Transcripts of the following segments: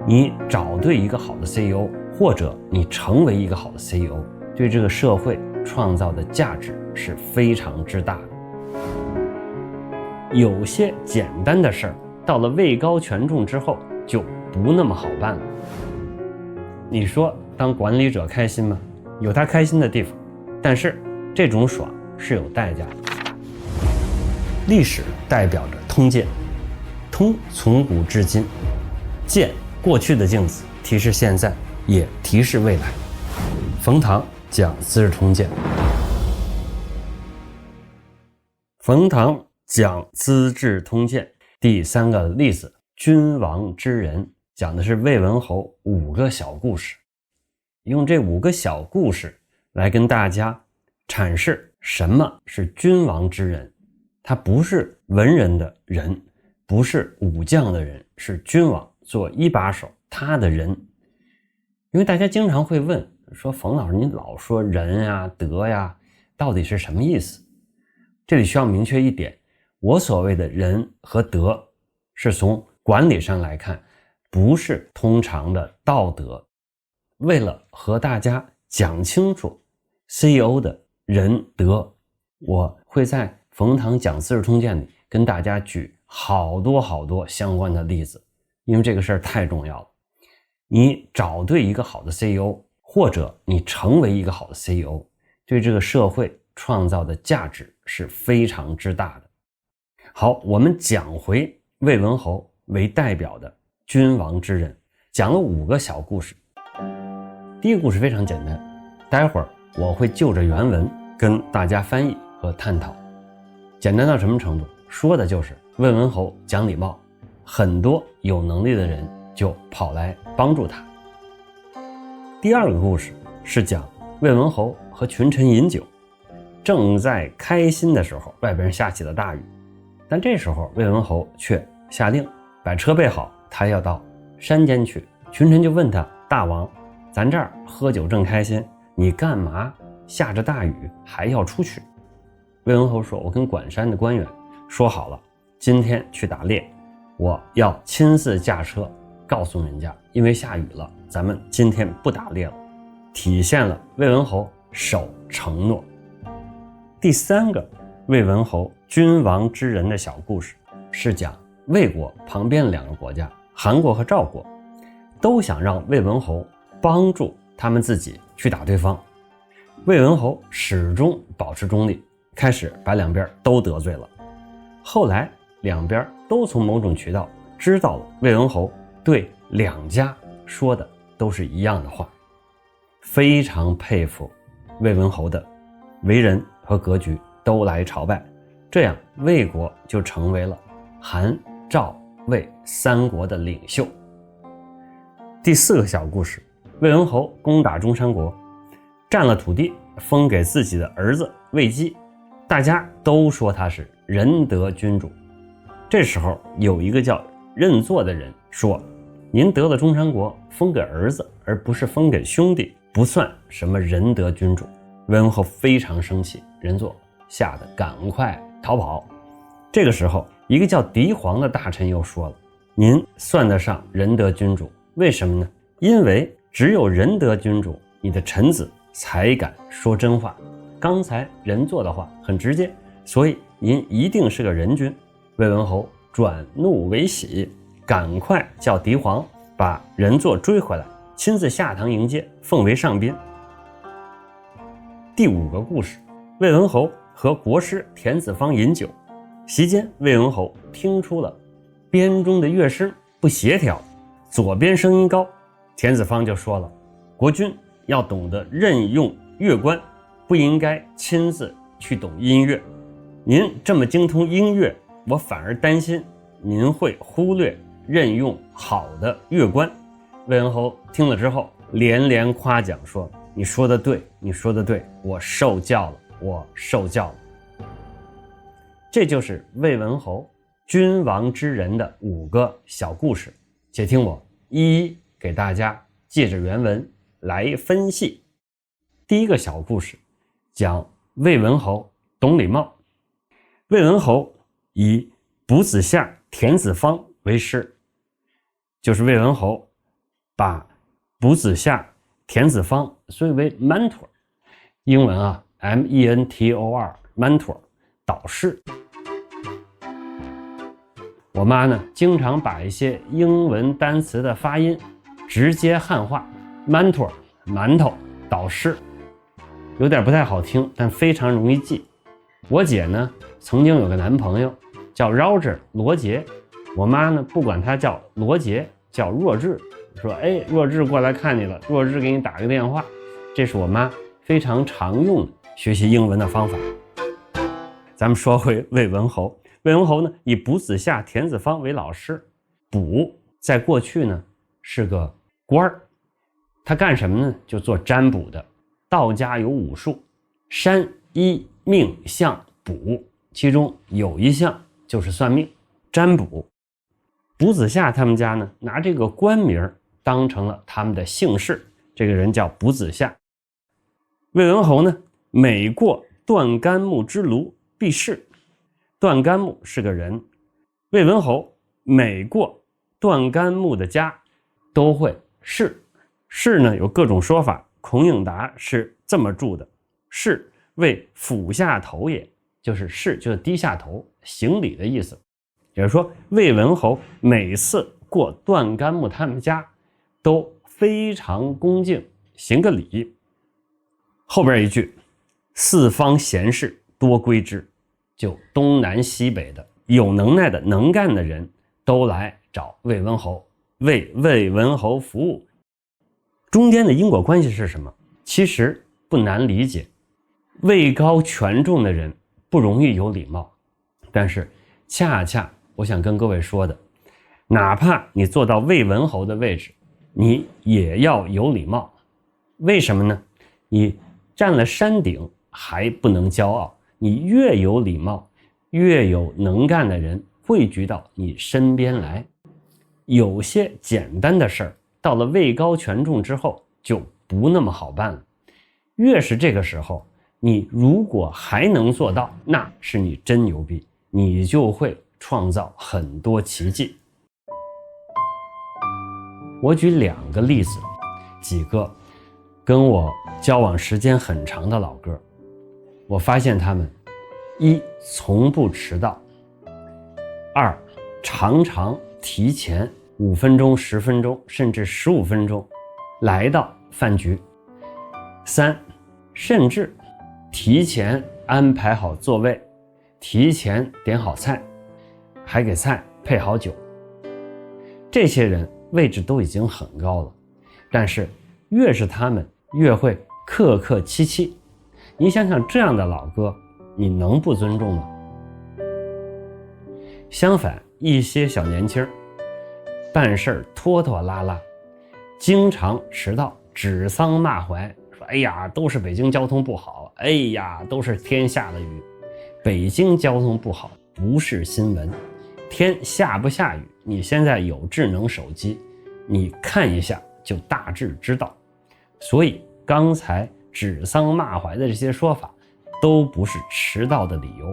你找对一个好的 CEO， 或者你成为一个好的 CEO， 对这个社会创造的价值是非常之大的。有些简单的事儿，到了位高权重之后就不那么好办了。你说当管理者开心吗？有他开心的地方，但是这种爽是有代价的。历史代表着通鉴，通从古至今，鉴过去的镜子，提示现在，也提示未来。冯唐讲《资治通鉴》。冯唐讲《资治通鉴》第3个例子，君王之人，讲的是魏文侯5个小故事。用这5个小故事来跟大家阐释什么是君王之人。他不是文人的人，不是武将的人，是君王做一把手他的人。因为大家经常会问说，冯老师你老说仁呀德呀，到底是什么意思？这里需要明确一点，我所谓的仁和德是从管理上来看，不是通常的道德。为了和大家讲清楚 CEO 的仁德，我会在冯唐讲《资治通鉴》里跟大家举好多相关的例子，因为这个事儿太重要了。你找对一个好的 CEO， 或者你成为一个好的 CEO， 对这个社会创造的价值是非常之大的。好，我们讲回魏文侯为代表的君王之人，讲了5个小故事。第一个故事非常简单，待会儿我会就着原文跟大家翻译和探讨。简单到什么程度？说的就是魏文侯讲礼貌，很多有能力的人就跑来帮助他。第2个故事是讲魏文侯和群臣饮酒，正在开心的时候，外边下起了大雨，但这时候魏文侯却下令把车备好，他要到山间去。群臣就问他，大王，咱这儿喝酒正开心，你干嘛下着大雨还要出去？魏文侯说，我跟管山的官员说好了，今天去打猎，我要亲自驾车告诉人家，因为下雨了，咱们今天不打猎了，体现了魏文侯守承诺。第3个魏文侯君王之人的小故事是讲魏国旁边2个国家，韩国和赵国，都想让魏文侯帮助他们自己去打对方。魏文侯始终保持中立，开始把2边都得罪了。后来2边都从某种渠道知道了魏文侯对2家说的都是一样的话，非常佩服魏文侯的为人和格局，都来朝拜，这样魏国就成为了韩、赵、魏3国的领袖。第4个小故事，魏文侯攻打中山国，占了土地，封给自己的儿子魏姬，大家都说他是仁德君主。这时候有一个叫任祚的人说，您得了中山国，封给儿子而不是封给兄弟，不算什么仁德君主。魏文侯非常生气，任祚吓得赶快逃跑。这个时候一个叫狄黄的大臣又说了，您算得上仁德君主，为什么呢？因为只有仁德君主，你的臣子才敢说真话。刚才任祚的话很直接，所以您一定是个仁君。魏文侯转怒为喜，赶快叫狄黄把任祚追回来，亲自下堂迎接，奉为上宾。第5个故事，魏文侯和国师田子方饮酒，席间魏文侯听出了边中的乐声不协调，左边声音高，田子方就说了，国君要懂得任用乐官，不应该亲自去懂音乐。您这么精通音乐，我反而担心您会忽略任用好的乐官。魏文侯听了之后连连夸奖说，你说的对，你说的对，我受教了，我受教了。这就是魏文侯君王之人的5个小故事，且听我一一给大家借着原文来分析。第1个小故事讲魏文侯懂礼貌。魏文侯以卜子夏、田子方为师，就是魏文侯把卜子夏、田子方虽为 mentor， 英文啊 mentor mentor 导师。我妈呢经常把一些英文单词的发音直接汉化 mentor 馒头导师，有点不太好听，但非常容易记。我姐呢曾经有个男朋友叫 Roger 罗杰，我妈呢不管他叫罗杰，叫弱智，说哎弱智过来看你了，弱智给你打个电话。这是我妈非常常用的学习英文的方法。咱们说回魏文侯，魏文侯呢以卜子夏、田子方为老师。卜在过去呢是个官儿，他干什么呢？就做占卜的。道家有武术，山医命相卜，其中有一项就是算命占卜。卜子夏他们家呢拿这个官名当成了他们的姓氏，这个人叫卜子夏。魏文侯呢每过段干木之庐必逝，段干木是个人，魏文侯每过段干木的家都会逝。逝呢有各种说法，孔颖达是这么注的：逝为俯下头也，就是逝就是低下头行礼的意思。也就是说魏文侯每次过段干木他们家都非常恭敬行个礼。后边一句四方贤士多归之，就东南西北的有能耐的能干的人都来找魏文侯，为魏文侯服务。中间的因果关系是什么？其实不难理解。位高权重的人不容易有礼貌，但是恰恰我想跟各位说的，哪怕你做到魏文侯的位置，你也要有礼貌。为什么呢？你占了山顶还不能骄傲，你越有礼貌，越有能干的人汇聚到你身边来。有些简单的事儿到了位高权重之后就不那么好办了。越是这个时候，你如果还能做到，那是你真牛逼，你就会创造很多奇迹。我举2个例子，几个跟我交往时间很长的老哥，我发现他们一从不迟到，2常常提前5分钟、10分钟甚至15分钟来到饭局，3甚至提前安排好座位，提前点好菜，还给菜配好酒。这些人位置都已经很高了，但是越是他们越会客客气气。你想想这样的老哥，你能不尊重吗？相反，一些小年轻办事拖拖拉拉，经常迟到，指桑骂槐，说哎呀都是北京交通不好，哎呀都是天下的雨。北京交通不好不是新闻，天下不下雨，你现在有智能手机，你看一下就大致知道。所以刚才指桑骂槐的这些说法都不是迟到的理由。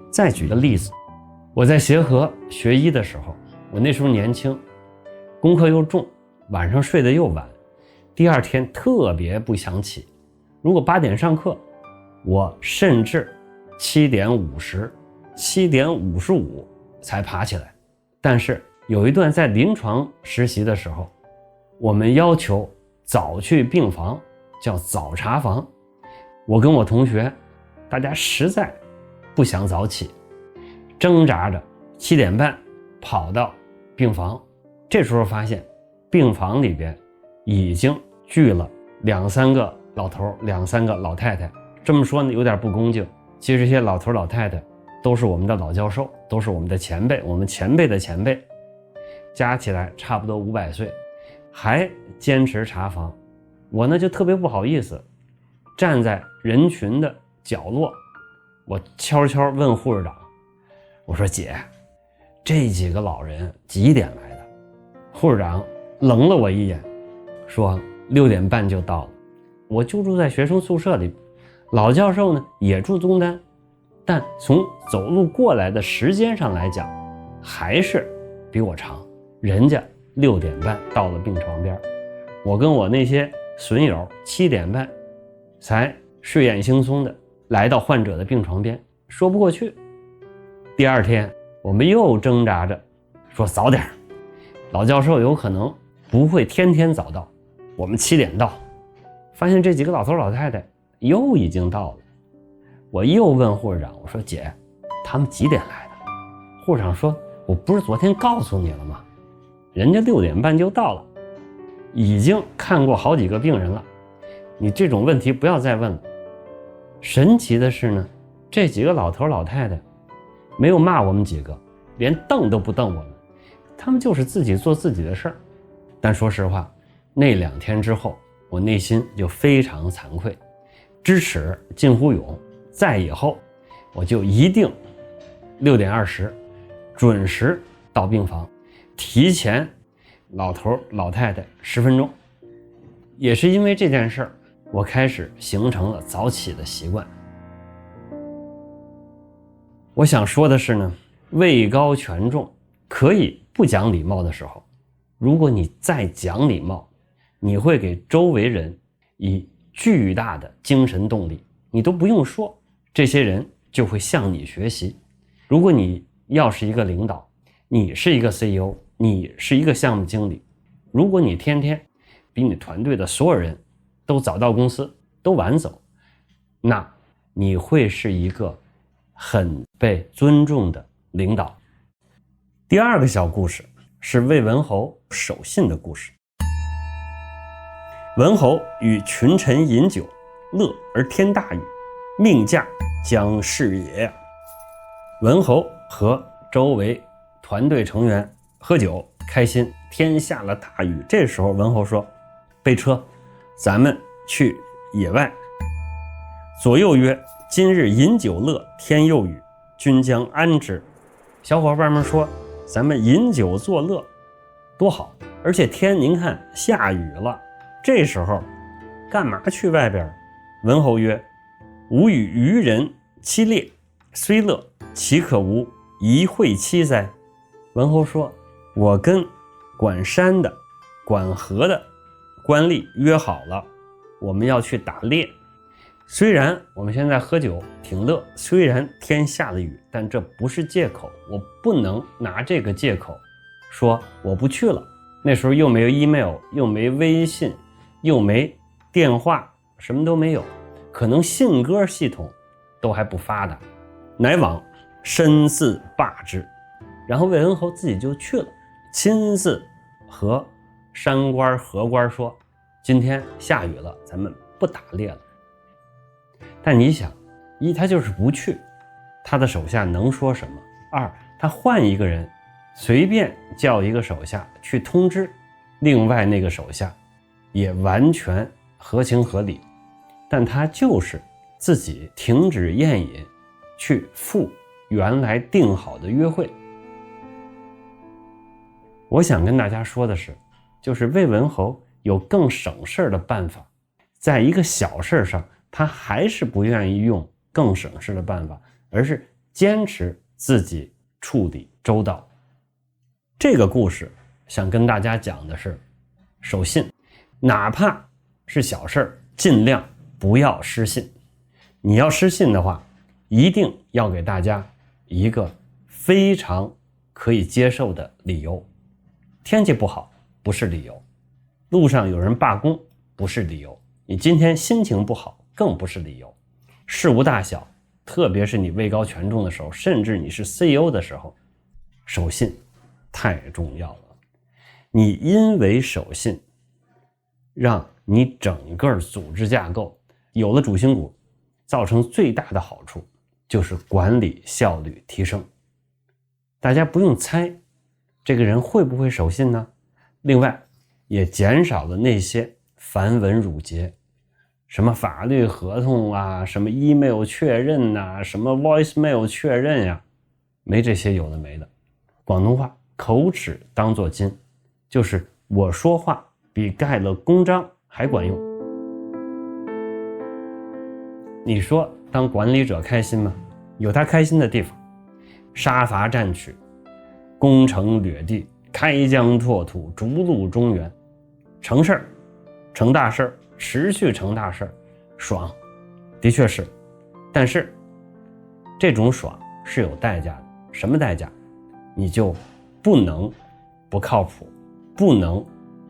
再举个例子，我在协和学医的时候，我那时候年轻，功课又重，晚上睡得又晚，第二天特别不想起。如果8点上课，我甚至7点50、7点55才爬起来。但是有一段在临床实习的时候，我们要求早去病房，叫早查房。我跟我同学，大家实在不想早起，挣扎着7点半跑到病房。这时候发现病房里边已经聚了2、3个老头，2、3个老太太。这么说呢有点不恭敬，其实这些老头老太太都是我们的老教授，都是我们的前辈，我们前辈的前辈，加起来差不多500岁，还坚持查房。我呢就特别不好意思，站在人群的角落，我悄悄问护士长，我说姐，这几个老人几点来的？护士长冷了我一眼，说6点半就到了。我就住在学生宿舍里，老教授呢也住东单，但从走路过来的时间上来讲，还是比我长。人家6点半到了病床边，我跟我那些损友7点半才睡眼惺忪的来到患者的病床边，说不过去。第二天我们又挣扎着说早点，老教授有可能不会天天早到，我们7点到，发现这几个老头老太太又已经到了。我又问护士长，我说姐，他们几点来的？护士长说，我不是昨天告诉你了吗？人家6点半就到了，已经看过好几个病人了，你这种问题不要再问了。神奇的是呢，这几个老头老太太没有骂我们几个，连瞪都不瞪我们，他们就是自己做自己的事儿。但说实话，那2天之后，我内心就非常惭愧，知耻近乎勇，在以后我就一定6点20准时到病房，提前老头老太太10分钟。也是因为这件事儿，我开始形成了早起的习惯。我想说的是呢，位高权重可以不讲礼貌的时候，如果你再讲礼貌，你会给周围人以巨大的精神动力，你都不用说，这些人就会向你学习。如果你要是一个领导，你是一个 CEO， 你是一个项目经理，如果你天天比你团队的所有人都早到公司，都晚走，那你会是一个很被尊重的领导。第二个小故事是魏文侯守信的故事。文侯与群臣饮酒，乐而天大雨，命驾将逝也。文侯和周围团队成员喝酒开心，天下了大雨。这时候文侯说，备车，咱们去野外。左右曰，今日饮酒乐，天又雨，君将安之？小伙伴们说，咱们饮酒作乐多好，而且天您看下雨了，这时候干嘛去外边？文侯曰，吾与愚人期猎，虽乐，其可无一会期哉？文侯说，我跟管山的管河的官吏约好了，我们要去打猎。虽然我们现在喝酒挺乐，虽然天下了雨，但这不是借口，我不能拿这个借口说我不去了。那时候又没有 email， 又没微信，又没电话，什么都没有，可能信鸽系统都还不发达。乃往身自罢之。然后魏文侯自己就去了，亲自和山官河官说，今天下雨了，咱们不打猎了。但你想，一，他就是不去，他的手下能说什么？二，他换一个人，随便叫一个手下去通知另外那个手下，也完全合情合理。但他就是自己停止宴饮，去赴原来定好的约会。我想跟大家说的是，就是魏文侯有更省事的办法，在一个小事上他还是不愿意用更省事的办法，而是坚持自己处理周到。这个故事想跟大家讲的是，守信，哪怕是小事尽量不要失信。你要失信的话，一定要给大家一个非常可以接受的理由。天气不好不是理由，路上有人罢工不是理由，你今天心情不好更不是理由。事无大小，特别是你位高权重的时候，甚至你是 CEO 的时候，守信太重要了。你因为守信，让你整个组织架构有了主心骨，造成最大的好处就是管理效率提升。大家不用猜这个人会不会守信呢？另外也减少了那些繁文缛节，什么法律合同啊，什么 email 确认啊，什么 voicemail 确认呀，没这些有的没的。广东话口齿当作金，就是我说话比盖了公章还管用。你说当管理者开心吗？有他开心的地方，杀伐战取，攻城掠地，开疆拓土，逐鹿中原，成事儿，成大事儿，持续成大事儿，爽，的确是。但是这种爽是有代价的。什么代价？你就不能不靠谱，不能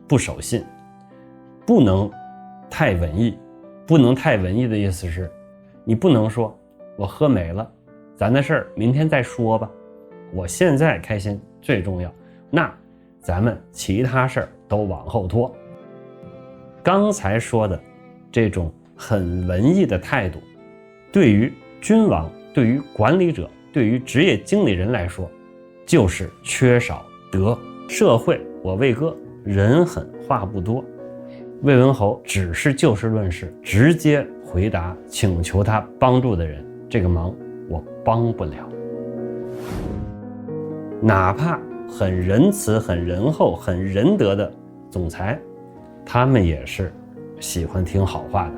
不守信，不能太文艺。不能太文艺的意思是，你不能说我喝没了，咱的事儿明天再说吧，我现在开心最重要，那咱们其他事儿都往后拖。刚才说的这种很文艺的态度，对于君王，对于管理者，对于职业经理人来说，就是缺少德。社会我魏歌，人狠话不多。魏文侯只是就事论事，直接回答请求他帮助的人，这个忙我帮不了。哪怕很仁慈、很仁厚、很仁德的总裁，他们也是喜欢听好话的。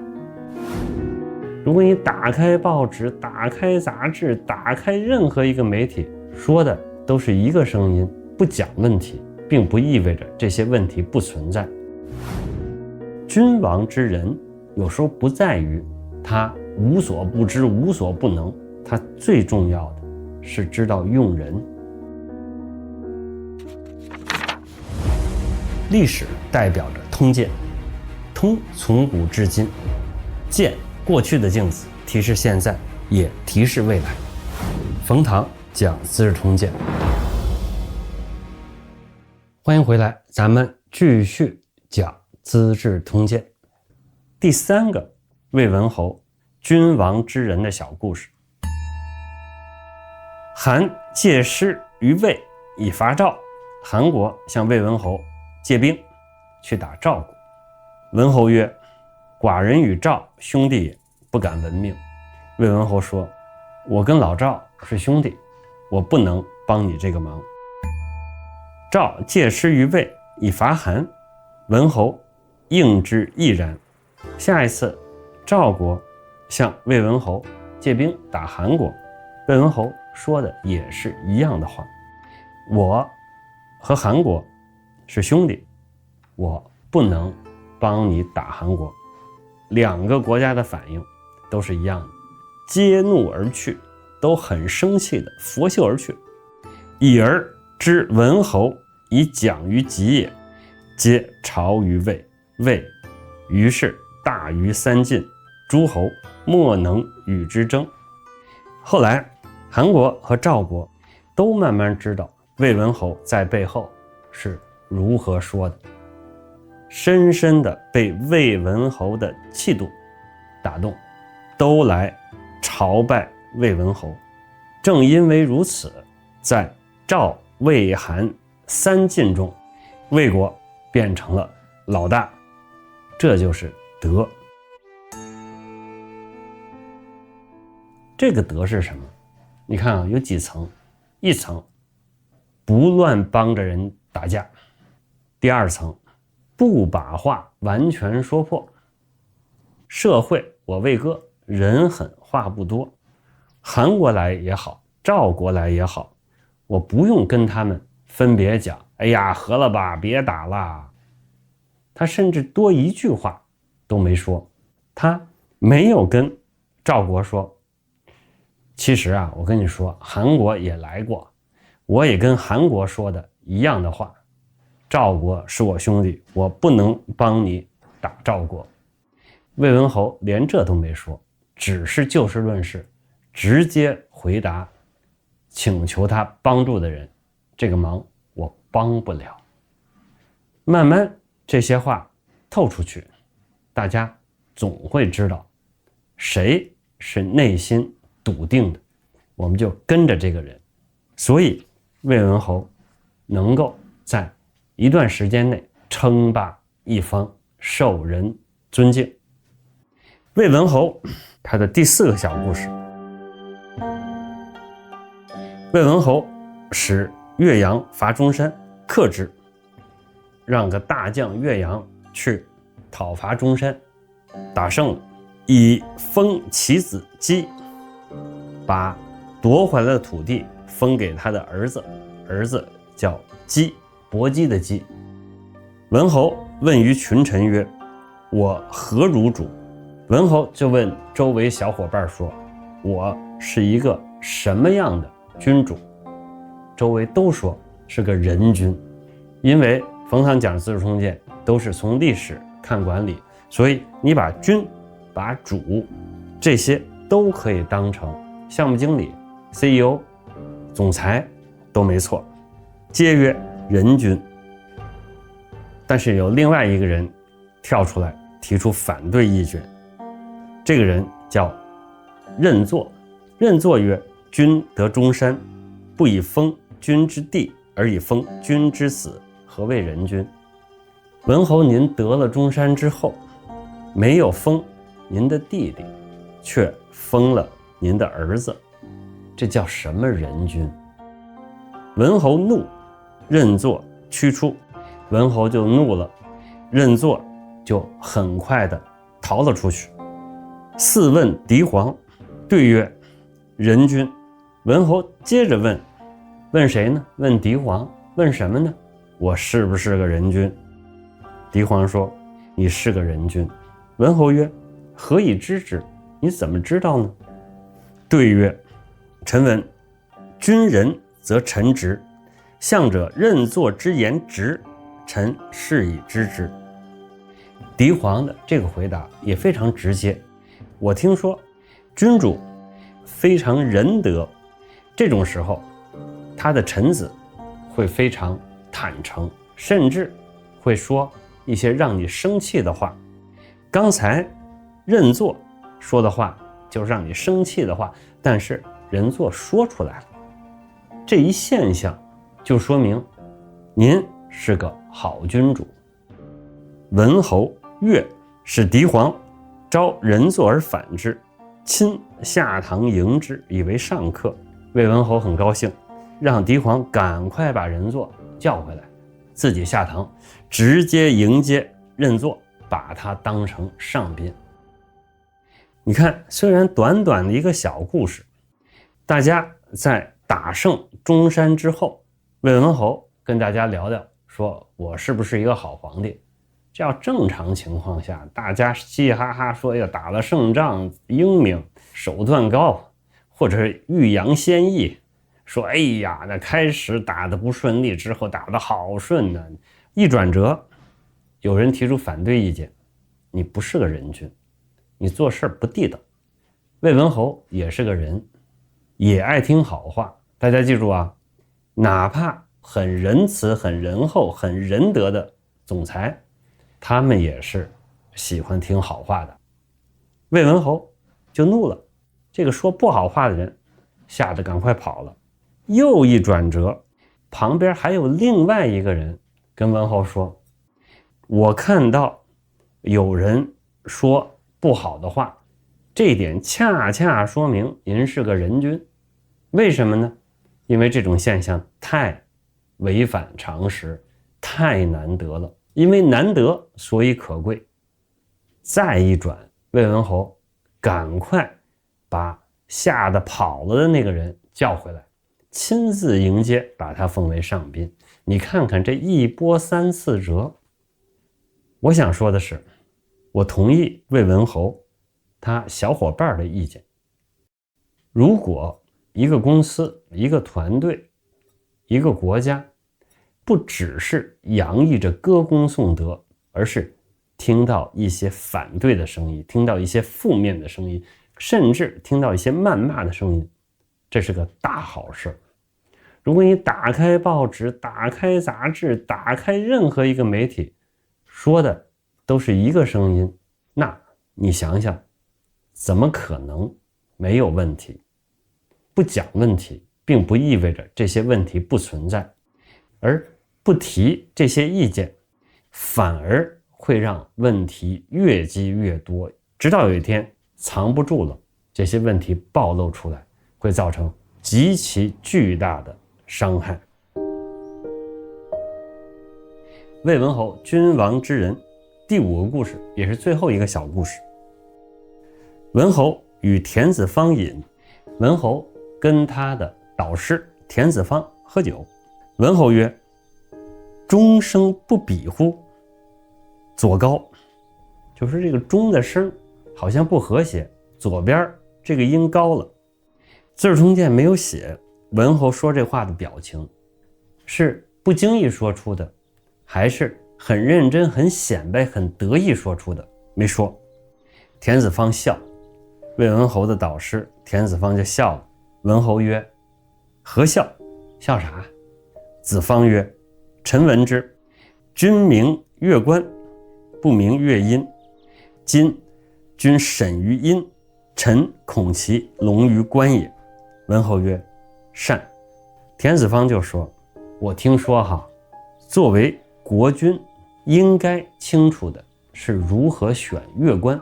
如果你打开报纸、打开杂志、打开任何一个媒体，说的都是一个声音，不讲问题，并不意味着这些问题不存在。君王之仁，有时候不在于他无所不知、无所不能，他最重要的是知道用人。历史代表着通鉴，通从古至今，鉴过去的镜子，提示现在，也提示未来。冯唐讲《资治通鉴》，欢迎回来，咱们继续讲《资治通鉴》第三个魏文侯君王之仁的小故事。韩借师于魏以伐赵，韩国向魏文侯借兵去打赵国。文侯曰：寡人与赵兄弟也，不敢闻命。魏文侯说：我跟老赵是兄弟，我不能帮你这个忙。赵借师于魏以伐韩，文侯应之亦然。下一次赵国向魏文侯借兵打韩国，魏文侯说的也是一样的话，我和韩国是兄弟，我不能帮你打韩国。两个国家的反应都是一样的，揭怒而去，都很生气的拂袖而去。已而知文侯以讲于己也，皆朝于魏，魏于是大于三晋，诸侯莫能与之争。后来韩国和赵国都慢慢知道魏文侯在背后是如何说的，深深的被魏文侯的气度打动，都来朝拜魏文侯。正因为如此，在赵魏韩三晋中，魏国变成了老大，这就是德。这个德是什么？你看啊，有几层。一层，不乱帮着人打架。第二层，不把话完全说破。社会我魏歌，人狠话不多。韩国来也好，赵国来也好，我不用跟他们分别讲，哎呀，和了吧，别打了。他甚至多一句话都没说。他没有跟赵国说，其实啊，我跟你说，韩国也来过，我也跟韩国说的一样的话，赵国是我兄弟，我不能帮你打赵国。魏文侯连这都没说，只是就事论事，直接回答请求他帮助的人，这个忙我帮不了。慢慢这些话透出去，大家总会知道谁是内心笃定的，我们就跟着这个人。所以魏文侯能够在一段时间内称霸一方，受人尊敬。魏文侯他的第四个小故事。魏文侯使岳阳伐中山，克之，让个大将岳阳去讨伐中山，打胜了，以封其子姬，把夺回来的土地封给他的儿子，儿子叫姬。搏击的击。文侯问于群臣曰：我何如主？文侯就问周围小伙伴说：我是一个什么样的君主？周围都说是个人君，因为冯唐讲《资治通鉴》都是从历史看管理，所以你把君、把主这些都可以当成项目经理、CEO、总裁都没错，皆曰人君。但是有另外一个人跳出来提出反对意见，这个人叫任祚。任祚曰：君得中山，不以封君之弟，而以封君之子，何谓人君？文侯您得了中山之后，没有封您的弟弟，却封了您的儿子，这叫什么人君？文侯怒，任祚驱出。文侯就怒了，任祚就很快的逃了出去。四问狄黄，对曰：人君。文侯接着问谁呢？问狄黄。问什么呢？我是不是个人君？狄黄说：你是个人君。文侯曰：何以知之？你怎么知道呢？对曰：臣闻君仁则臣直，向者任祚之言直，臣是以知之。狄黄的这个回答也非常直接。我听说君主非常仁德，这种时候他的臣子会非常坦诚，甚至会说一些让你生气的话。刚才任祚说的话就让你生气的话，但是任祚说出来了，这一现象就说明您是个好君主。文侯乐，使狄黄招任祚而反之，亲下堂迎之，以为上客。魏文侯很高兴，让狄黄赶快把任祚叫回来，自己下堂直接迎接任祚，把他当成上宾。你看，虽然短短的一个小故事，大家在打胜中山之后，魏文侯跟大家聊聊，说我是不是一个好皇帝？这要正常情况下，大家嘻嘻哈哈说，打了胜仗，英明，手段高，或者欲扬先抑，说哎呀，那开始打得不顺利，之后打得好顺呢。一转折，有人提出反对意见，你不是个人君，你做事不地道。魏文侯也是个人，也爱听好话。大家记住啊，哪怕很仁慈、很仁厚、很仁德的总裁，他们也是喜欢听好话的。魏文侯就怒了，这个说不好话的人吓得赶快跑了。又一转折，旁边还有另外一个人跟文侯说，我看到有人说不好的话，这一点恰恰说明您是个人君。为什么呢？因为这种现象太违反常识，太难得了。因为难得，所以可贵。再一转，魏文侯赶快把吓得跑了的那个人叫回来，亲自迎接，把他封为上宾。你看看这一波三次折。我想说的是，我同意魏文侯他小伙伴的意见。如果一个公司、一个团队、一个国家不只是洋溢着歌功颂德，而是听到一些反对的声音，听到一些负面的声音，甚至听到一些谩骂的声音，这是个大好事。如果你打开报纸、打开杂志、打开任何一个媒体，说的都是一个声音，那你想想，怎么可能没有问题？不讲问题，并不意味着这些问题不存在，而不提这些意见，反而会让问题越积越多，直到有一天藏不住了，这些问题暴露出来，会造成极其巨大的伤害。魏文侯君王之仁，第5个故事，也是最后一个小故事。文侯与田子方饮，文侯跟他的导师田子方喝酒。文侯曰：钟声不比乎？左高，就是这个钟的声好像不和谐，左边这个音高了。《资治通鉴》没有写文侯说这话的表情，是不经意说出的，还是很认真、很显摆、很得意说出的？没说。田子方笑，魏文侯的导师田子方就笑了。文侯曰：何笑？笑啥？子方曰：臣闻之，君明乐观，不明乐音。今君审于音，臣恐其聋于观也。文侯曰：善。田子方就说：我听说哈，作为国君应该清楚的是如何选乐官，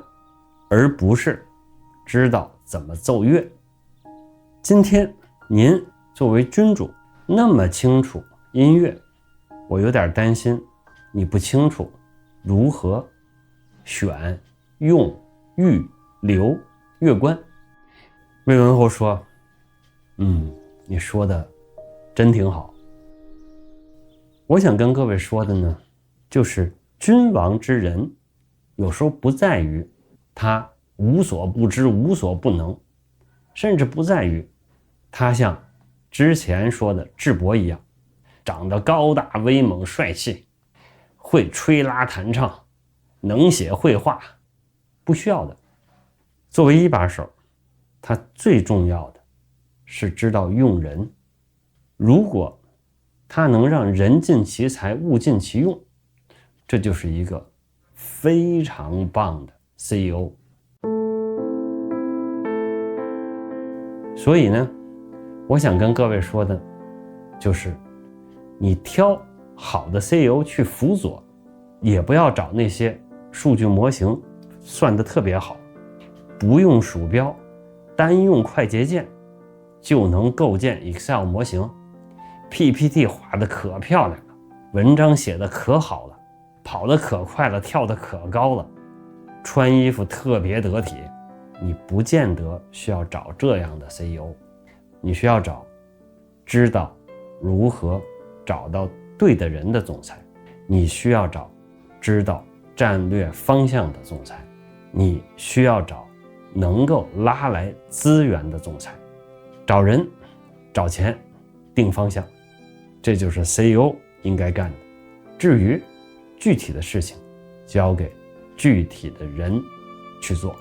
而不是知道怎么奏乐。今天您作为君主那么清楚音乐，我有点担心你不清楚如何选用预留乐官。魏文侯说：你说的真挺好。我想跟各位说的呢，就是君王之人有时候不在于他无所不知无所不能，甚至不在于他像之前说的智伯一样长得高大威猛帅气，会吹拉弹唱，能写绘画，不需要的。作为一把手，他最重要的是知道用人。如果他能让人尽其才物尽其用，这就是一个非常棒的 CEO。 所以呢，我想跟各位说的就是你挑好的 CEO 去辅佐，也不要找那些数据模型算得特别好，不用鼠标，单用快捷键就能构建 Excel 模型， PPT 画得可漂亮了，文章写得可好了，跑得可快了，跳得可高了，穿衣服特别得体。你不见得需要找这样的 CEO， 你需要找知道如何找到对的人的总裁，你需要找知道战略方向的总裁，你需要找能够拉来资源的总裁。找人、找钱、定方向，这就是 CEO 应该干的。至于具体的事情，交给具体的人去做。